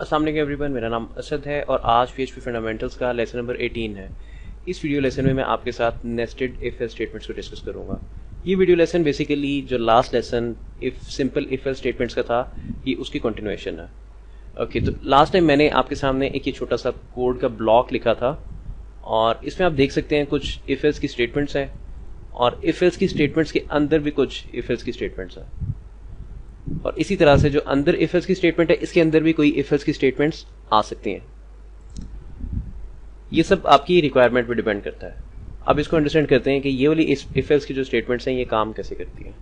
अस्सलाम वालेकुम एवरीवन, मेरा नाम असद है और आज PHP फंडामेंटल्स का लेसन नंबर 18 है। इस वीडियो लेसन में मैं आपके साथ नेस्टेड इफ एल्स स्टेटमेंट्स को डिस्कस करूंगा। ये वीडियो लेसन बेसिकली जो last lesson simple if else statements का था, ये उसकी कंटिन्यूएशन है। ओके, तो लास्ट टाइम मैंने आपके सामने एक ये छोटा सा कोड का ब्लॉक लिखा था और इसमें आप देख सकते हैं कुछ इफ एल्स की स्टेटमेंट्स हैं और इफ एल्स की स्टेटमेंट्स के अंदर भी कुछ इफ एल्स की स्टेटमेंट्स हैं और इसी तरह से जो अंदर इफ एल्स की स्टेटमेंट है इसके अंदर भी कोई इफ एल्स की स्टेटमेंट्स आ सकती हैं। ये सब आपकी रिक्वायरमेंट पे डिपेंड करता है। अब इसको अंडरस्टैंड करते हैं कि ये वाली इफ एल्स की जो स्टेटमेंट्स हैं ये काम कैसे करती हैं।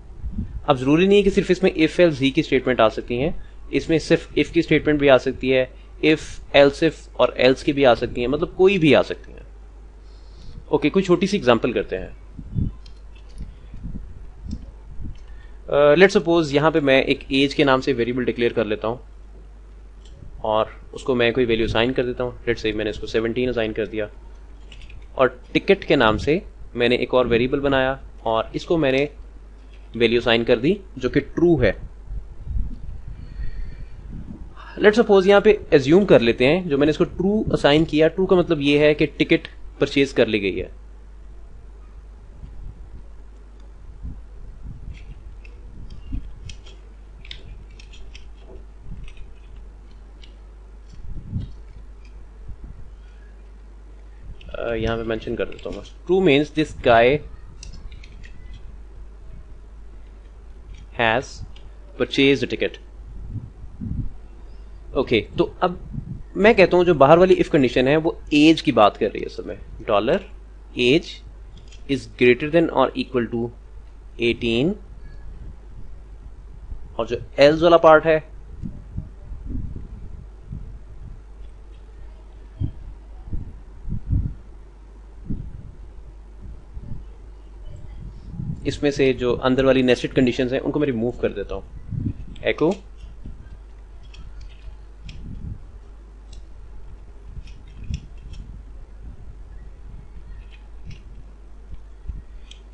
अब जरूरी नहीं है कि सिर्फ इसमें इफ एल्स ही की स्टेटमेंट आ सकती हैं, इसमें सिर्फ इफ की स्टेटमेंट भी आ सकती है, इफ एल्स इफ और एल्स की भी आ सकती हैं, मतलब कोई भी आ सकती है। ओके, कोई छोटी सी एग्जांपल करते हैं। लेट्स सपोज यहाँ पे मैं एक एज के नाम से वेरिएबल डिक्लेयर कर लेता हूँ और उसको मैं कोई वैल्यू असाइन कर देता हूँ। लेट्स से मैंने इसको 17 असाइन कर दिया और टिकट के नाम से मैंने एक और वेरिएबल बनाया और इसको मैंने वैल्यू असाइन कर दी जो कि ट्रू है। लेट्स सपोज यहाँ पे एज्यूम कर लेते हैं जो मैंने इसको ट्रू असाइन किया, ट्रू का मतलब ये है कि टिकट परचेज कर ली गई है। यहाँ पे मेंशन कर देता हूँ, true means this guy has purchase ticket. Okay, तो अब मैं कहता हूं जो बाहर वाली इफ कंडीशन है वो एज की बात कर रही है। समय dollar age is greater than और इक्वल टू 18 और जो एल्स वाला पार्ट है इसमें से जो अंदर वाली नेस्टेड कंडीशंस हैं उनको मैं रिमूव कर देता हूं। एको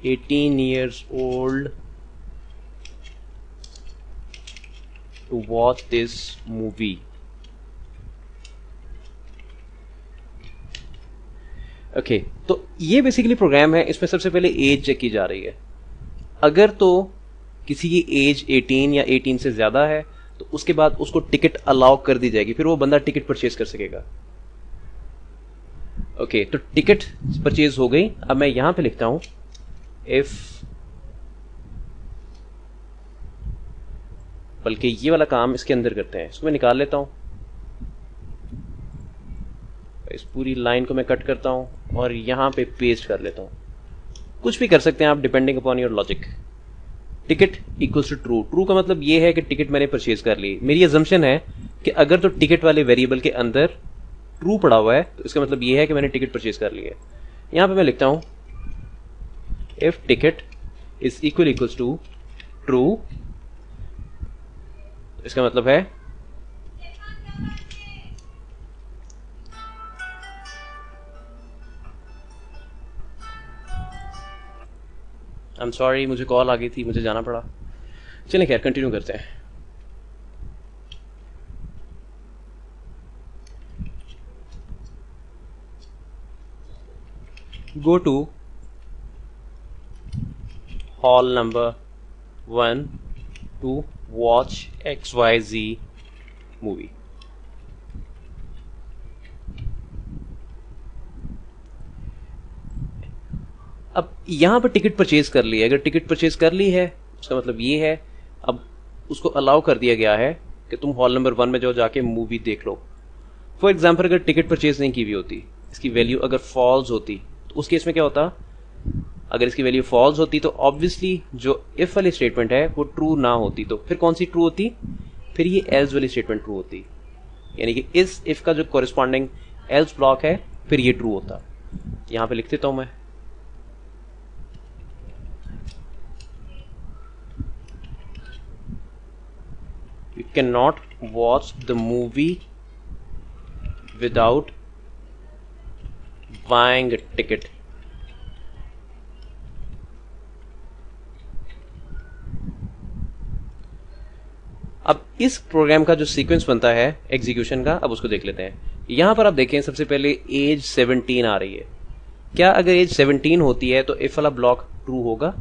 "18 years old to watch this movie." Okay, तो ये बेसिकली प्रोग्राम है। इसमें सबसे पहले एज चेक की जा रही है। अगर तो किसी की एज 18 या 18 से ज्यादा है तो उसके बाद उसको टिकट अलाउ कर दी जाएगी, फिर वो बंदा टिकट परचेज कर सकेगा। ओके, तो टिकट परचेज हो गई। अब मैं यहां पे लिखता हूं इफ, बल्कि ये वाला काम इसके अंदर करते हैं। इसको मैं निकाल लेता हूं, इस पूरी लाइन को मैं कट करता हूं और यहां पे पेस्ट कर लेता हूं। कुछ भी कर सकते हैं आप depending upon your logic. Ticket equals to true. True का मतलब ये है कि टिकट मैंने परचेज कर ली। मेरी अजम्पशन है कि अगर तो टिकट वाले वेरिएबल के अंदर ट्रू पड़ा हुआ है तो इसका मतलब ये है कि मैंने टिकट परचेज कर ली है। यहां पे मैं लिखता हूं if ticket is equals to true, इसका मतलब है आई एम सॉरी, मुझे कॉल आ गई थी, मुझे जाना पड़ा। चलिए खैर कंटिन्यू करते हैं। Go to hall number 1 to watch XYZ movie. अब यहां पर टिकट परचेज कर ली है। अगर टिकट परचेज कर ली है उसका मतलब ये है अब उसको अलाउ कर दिया गया है कि तुम हॉल नंबर 1 में जाओ, जाके मूवी देख लो। फॉर एग्जाम्पल अगर टिकट परचेज नहीं की हुई होती, इसकी वैल्यू अगर फॉल्स होती तो उस केस में क्या होता? अगर इसकी वैल्यू फॉल्स होती तो ऑब्वियसली जो इफ वाली स्टेटमेंट है वो ट्रू ना होती, तो फिर कौन सी ट्रू होती? फिर ये एल्स वाली स्टेटमेंट ट्रू होती। यानी कि इस इफ का जो कॉरेस्पॉन्डिंग एल्स ब्लॉक है फिर ये ट्रू होता। यहां पे लिख देता हूं मैं, you cannot watch the movie without buying a ticket. अब इस प्रोग्राम का जो सीक्वेंस बनता है एग्जीक्यूशन का, अब उसको देख लेते हैं। यहां पर आप देखें सबसे पहले एज 17 आ रही है। क्या अगर एज 17 होती है तो इफ वाला ब्लॉक ट्रू होगा?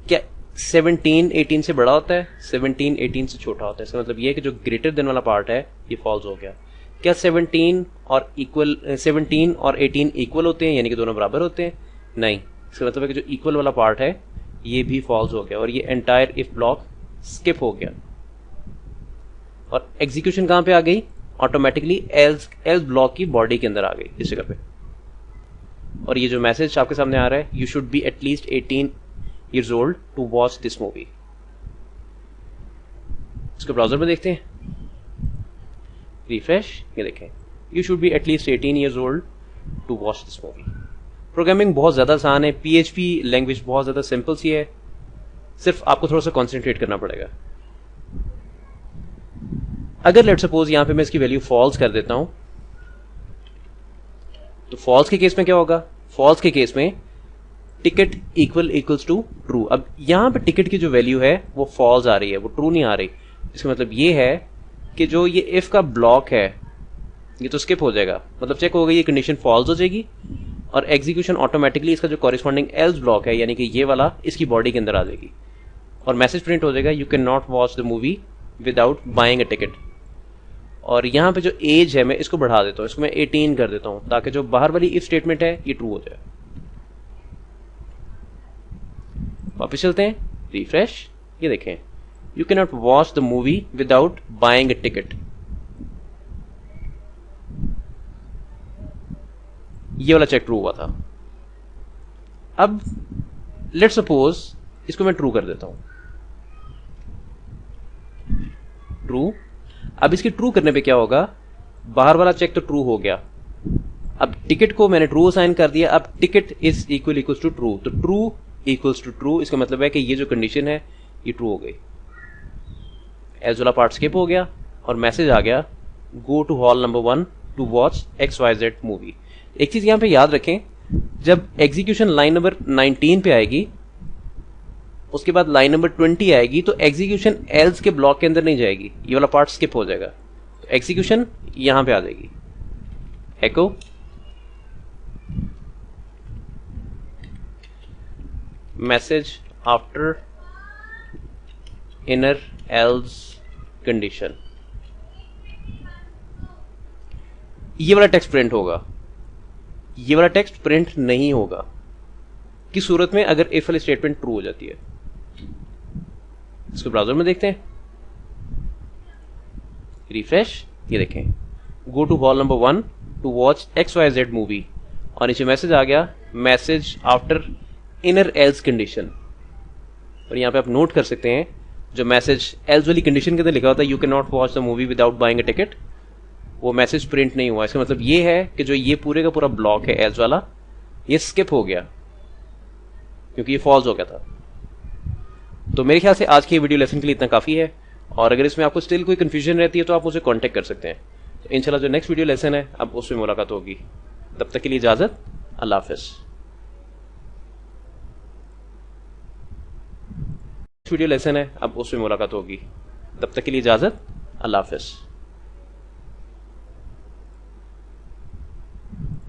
क्या 17 18 से बड़ा होता है? 17 18 से छोटा होता है? इसका मतलब ये है कि जो ग्रेटर देन वाला पार्ट है ये फॉल्स हो गया। क्या 17 और 18 इक्वल होते हैं, यानी कि दोनों बराबर होते हैं? नहीं। इसका मतलब है कि जो इक्वल वाला पार्ट है ये भी फॉल्स हो गया और ये एंटायर इफ ब्लॉक स्किप हो गया। और एग्जीक्यूशन कहां पे आ गई? ऑटोमेटिकली एल्स ब्लॉक की बॉडी के अंदर आ गई इस जगह पे। और ये जो मैसेज आपके सामने आ रहा है, you should be at least 18 years old to watch this movie। इसको ब्राउजर में देखते हैं, रिफ्रेश, ये देखें, you should be at least 18 years old to watch this movie। Programming बहुत ज्यादा आसान है, PHP लैंग्वेज बहुत ज्यादा सिंपल सी है, सिर्फ आपको थोड़ा सा कॉन्सेंट्रेट करना पड़ेगा। अगर लेट सपोज यहां पे मैं इसकी वैल्यू फॉल्स कर देता हूं, तो फॉल्स के केस में क्या होगा? फॉल्स के केस में टिकट इक्वल्स टू ट्रू। अब यहां पे टिकट की जो वैल्यू है वो फॉल्स आ रही है, वो ट्रू नहीं आ रही। इसका मतलब ये है कि जो ये इफ का ब्लॉक है ये तो स्किप हो जाएगा, मतलब चेक हो गई, ये कंडीशन फॉल्स हो जाएगी और एग्जीक्यूशन ऑटोमेटिकली इसका जो कॉरेस्पॉन्डिंग एल्स ब्लॉक है, यानी कि ये वाला, इसकी बॉडी के अंदर आ जाएगी और मैसेज प्रिंट हो जाएगा, you can not watch the movie without buying a ticket. और यहां पे जो एज है मैं इसको बढ़ा देता हूं, इसको मैं 18 कर देता हूं ताकि जो बाहर वाली इफ स्टेटमेंट है ये ट्रू हो जाए। वापस चलते हैं, रिफ्रेश, ये देखें, you can not watch the movie without buying a ticket. ये वाला चेक ट्रू हुआ था। अब लेट्स सपोज इसको मैं ट्रू कर देता हूं, ट्रू। अब इसकी ट्रू करने पे क्या होगा? बाहर वाला चेक तो ट्रू हो गया, अब टिकट को मैंने ट्रू असाइन कर दिया, अब ticket is equal to true, तो ट्रू इक्वल्स टू ट्रू, इसका मतलब है कि ये जो कंडीशन है ये ट्रू हो गई। एज वाला पार्ट स्किप हो गया और मैसेज आ गया, go to hall number 1 to watch XYZ movie. एक चीज यहां पे याद रखें, जब एग्जीक्यूशन लाइन नंबर 19 पे आएगी उसके बाद लाइन नंबर 20 आएगी तो एग्जीक्यूशन एल्स के ब्लॉक के अंदर नहीं जाएगी, ये वाला पार्ट स्किप हो जाएगा, तो एग्जीक्यूशन यहां पे आ जाएगी, echo message after inner else condition. ये वाला टेक्स्ट प्रिंट होगा, ये वाला टेक्स्ट प्रिंट नहीं होगा किस सूरत में? अगर इफ वाली स्टेटमेंट ट्रू हो जाती है। इसको ब्राउजर में देखते हैं, रिफ्रेश, ये देखें, go to hall number 1 to watch XYZ movie और नीचे मैसेज आ गया, message after inner else condition. और यहां पे आप नोट कर सकते हैं जो मैसेज एल्स वाली कंडीशन के अंदर लिखा होता है, you can not watch the movie without buying a ticket, वो मैसेज प्रिंट नहीं हुआ। इसका मतलब ये है कि जो ये पूरे का पूरा ब्लॉक है एल्स वाला, ये स्किप हो गया क्योंकि ये फॉल्स हो गया था। तो मेरे ख्याल से आज के वीडियो लेसन के लिए इतना काफी है, और अगर इसमें आपको स्टिल कोई कंफ्यूजन रहती है तो आप मुझे कांटेक्ट कर सकते हैं। तो इंशाल्लाह जो नेक्स्ट वीडियो लेसन है अब उसमें मुलाकात होगी। तब तक के लिए इजाजत, अल्लाह हाफिज। वीडियो लेसन है अब उसमें मुलाकात होगी, तब तक के लिए इजाजत, अल्लाह हाफिज।